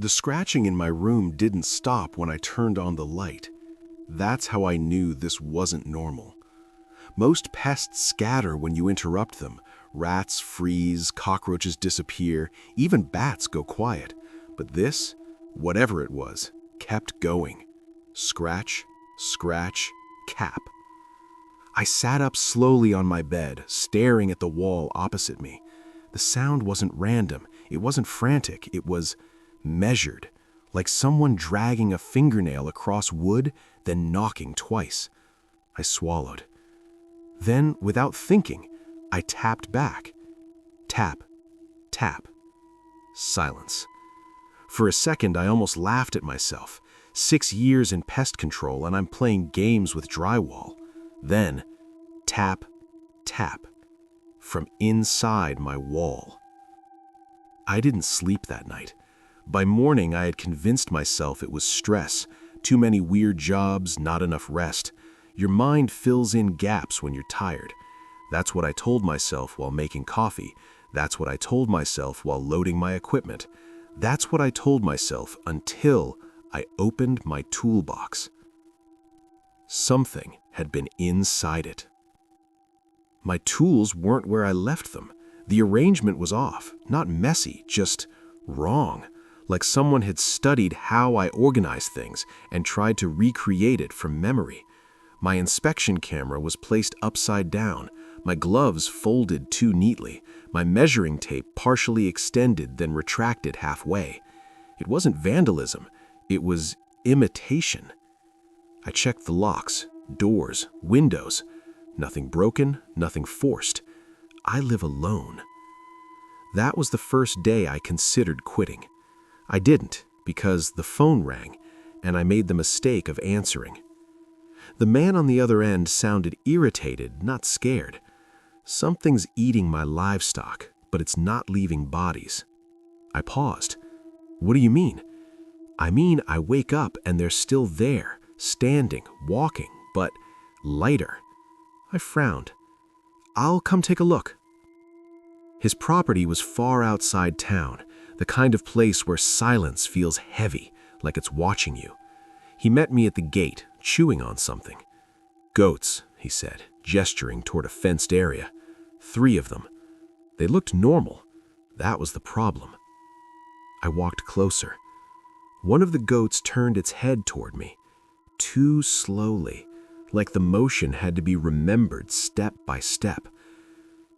The scratching in my room didn't stop when I turned on the light. That's how I knew this wasn't normal. Most pests scatter when you interrupt them. Rats freeze, cockroaches disappear, even bats go quiet. But this, whatever it was, kept going. Scratch, scratch, cap. I sat up slowly on my bed, staring at the wall opposite me. The sound wasn't random, it wasn't frantic, it was measured, like someone dragging a fingernail across wood, then knocking twice. I swallowed. Then, without thinking, I tapped back. Tap, tap. Silence. For a second, I almost laughed at myself. 6 years in pest control and I'm playing games with drywall. Then, tap, tap, from inside my wall. I didn't sleep that night. By morning, I had convinced myself it was stress, too many weird jobs, not enough rest. Your mind fills in gaps when you're tired. That's what I told myself while making coffee. That's what I told myself while loading my equipment. That's what I told myself until I opened my toolbox. Something had been inside it. My tools weren't where I left them. The arrangement was off, not messy, just wrong. Like someone had studied how I organize things and tried to recreate it from memory. My inspection camera was placed upside down, my gloves folded too neatly, my measuring tape partially extended then retracted halfway. It wasn't vandalism, it was imitation. I checked the locks, doors, windows. Nothing broken, nothing forced. I live alone. That was the first day I considered quitting. I didn't, because the phone rang, and I made the mistake of answering. The man on the other end sounded irritated, not scared. Something's eating my livestock, but it's not leaving bodies. I paused. What do you mean? I mean, I wake up and they're still there, standing, walking, but lighter. I frowned. I'll come take a look. His property was far outside town, the kind of place where silence feels heavy, like it's watching you. He met me at the gate, chewing on something. Goats, he said, gesturing toward a fenced area. 3 of them. They looked normal. That was the problem. I walked closer. One of the goats turned its head toward me, too slowly, like the motion had to be remembered step by step.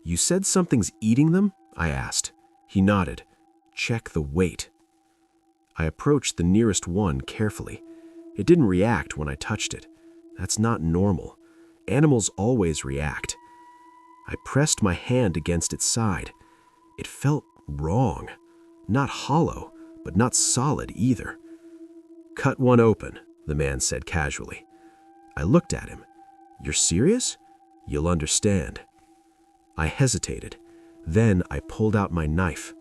You said something's eating them? I asked. He nodded. Check the weight. I approached the nearest one carefully. It didn't react when I touched it. That's not normal. Animals always react. I pressed my hand against its side. It felt wrong. Not hollow, but not solid either. Cut one open, the man said casually. I looked at him. You're serious? You'll understand. I hesitated. Then I pulled out my knife.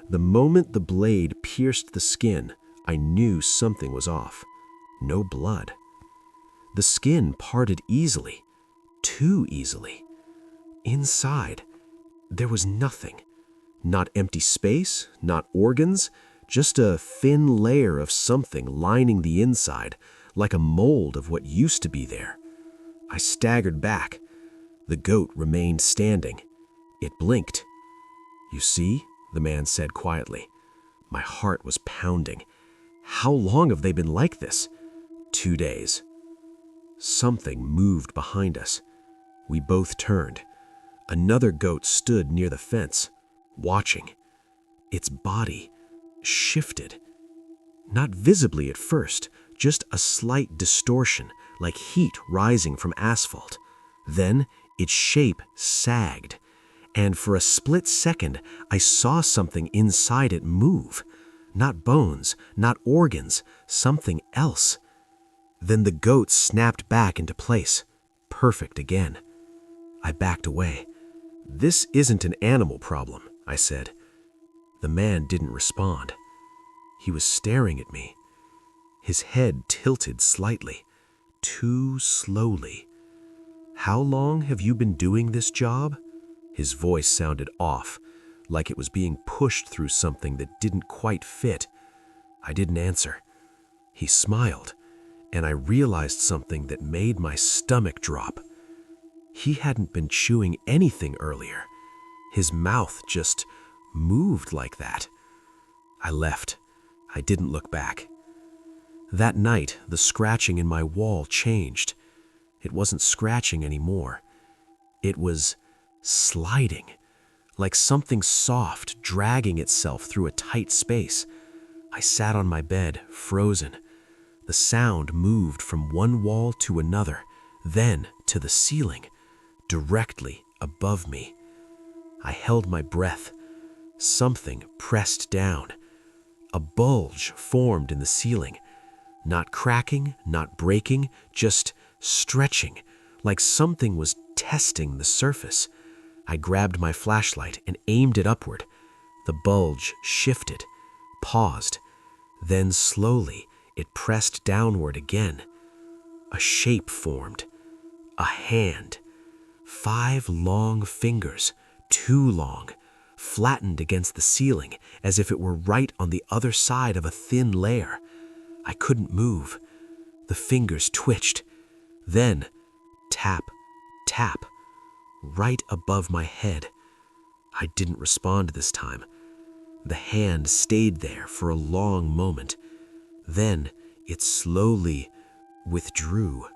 The moment the blade pierced the skin, I knew something was off. No blood. The skin parted easily, too easily. Inside, there was nothing. Not empty space, not organs, just a thin layer of something lining the inside, like a mold of what used to be there. I staggered back. The goat remained standing. It blinked. You see? The man said quietly. My heart was pounding. How long have they been like this? 2 days. Something moved behind us. We both turned. Another goat stood near the fence, watching. Its body shifted. Not visibly at first, just a slight distortion, like heat rising from asphalt. Then its shape sagged. And for a split second, I saw something inside it move. Not bones, not organs, something else. Then the goat snapped back into place, perfect again. I backed away. This isn't an animal problem, I said. The man didn't respond. He was staring at me. His head tilted slightly, too slowly. How long have you been doing this job? His voice sounded off, like it was being pushed through something that didn't quite fit. I didn't answer. He smiled, and I realized something that made my stomach drop. He hadn't been chewing anything earlier. His mouth just moved like that. I left. I didn't look back. That night, the scratching in my wall changed. It wasn't scratching anymore. It was sliding, like something soft dragging itself through a tight space. I sat on my bed, frozen. The sound moved from one wall to another, then to the ceiling, directly above me. I held my breath. Something pressed down. A bulge formed in the ceiling. Not cracking, not breaking, just stretching, like something was testing the surface. I grabbed my flashlight and aimed it upward. The bulge shifted, paused, then slowly it pressed downward again. A shape formed. A hand. 5 long fingers, too long, flattened against the ceiling as if it were right on the other side of a thin layer. I couldn't move. The fingers twitched. Then, tap, tap, right above my head. I didn't respond this time. The hand stayed there for a long moment. Then it slowly withdrew.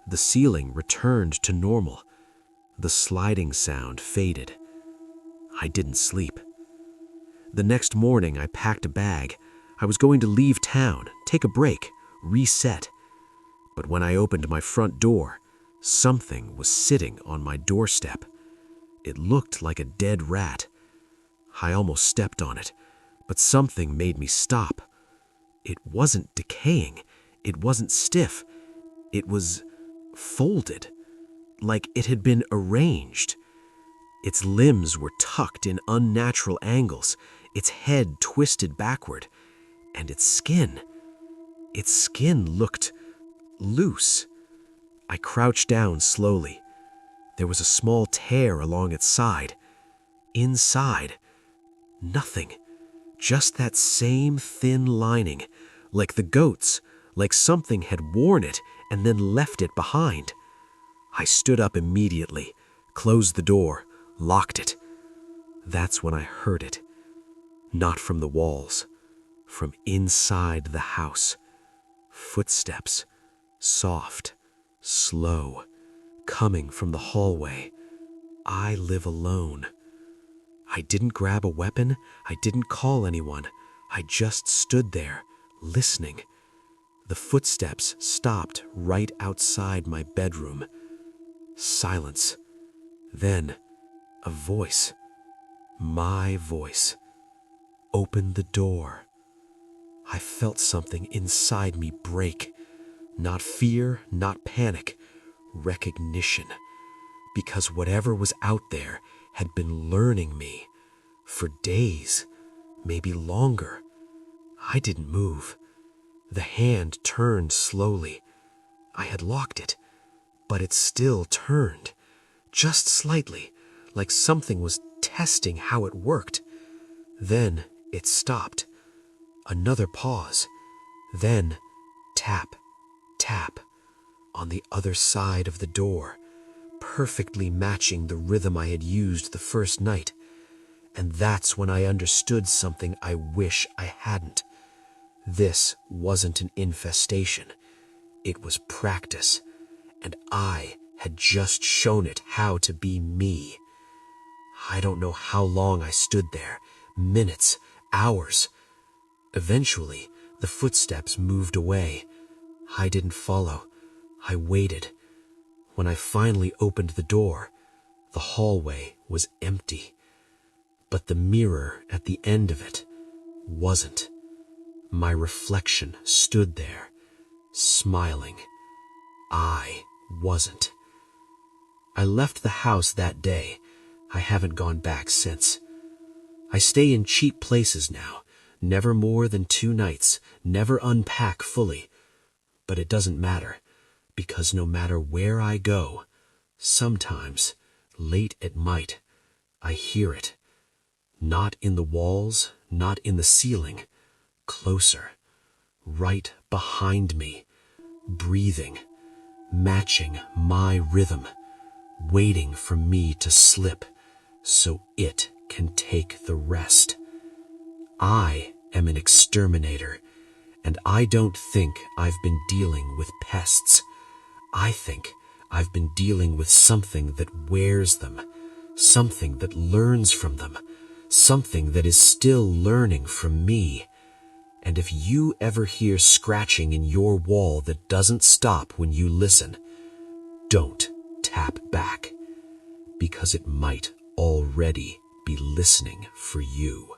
The ceiling returned to normal. The sliding sound faded. I didn't sleep. The next morning, I packed a bag. I was going to leave town, take a break, reset. But when I opened my front door, something was sitting on my doorstep. It looked like a dead rat. I almost stepped on it, but something made me stop. It wasn't decaying. It wasn't stiff. It was folded, like it had been arranged. Its limbs were tucked in unnatural angles, its head twisted backward, and its skin looked loose. I crouched down slowly. There was a small tear along its side. Inside, nothing. Just that same thin lining, like the goat's, like something had worn it and then left it behind. I stood up immediately, closed the door, locked it. That's when I heard it. Not from the walls, from inside the house. Footsteps, soft, slow, coming from the hallway. I live alone. I didn't grab a weapon. I didn't call anyone. I just stood there, listening. The footsteps stopped right outside my bedroom. Silence. Then, a voice. My voice. Open the door. I felt something inside me break. Not fear, not panic. Recognition. Because whatever was out there had been learning me. For days, maybe longer. I didn't move. The hand turned slowly. I had locked it, but it still turned. Just slightly, like something was testing how it worked. Then it stopped. Another pause. Then tap, tap, on the other side of the door, perfectly matching the rhythm I had used the first night. And that's when I understood something I wish I hadn't. This wasn't an infestation. It was practice, and I had just shown it how to be me. I don't know how long I stood there, minutes, hours. Eventually, the footsteps moved away. I didn't follow. I waited. When I finally opened the door, the hallway was empty. But the mirror at the end of it wasn't. My reflection stood there, smiling. I wasn't. I left the house that day. I haven't gone back since. I stay in cheap places now, never more than 2 nights, never unpack fully. But it doesn't matter, because no matter where I go, sometimes, late at night, I hear it. Not in the walls, not in the ceiling, closer, right behind me, breathing, matching my rhythm, waiting for me to slip so it can take the rest. I am an exterminator, and I don't think I've been dealing with pests. I think I've been dealing with something that wears them, something that learns from them, something that is still learning from me. And if you ever hear scratching in your wall that doesn't stop when you listen, don't tap back, because it might already be listening for you.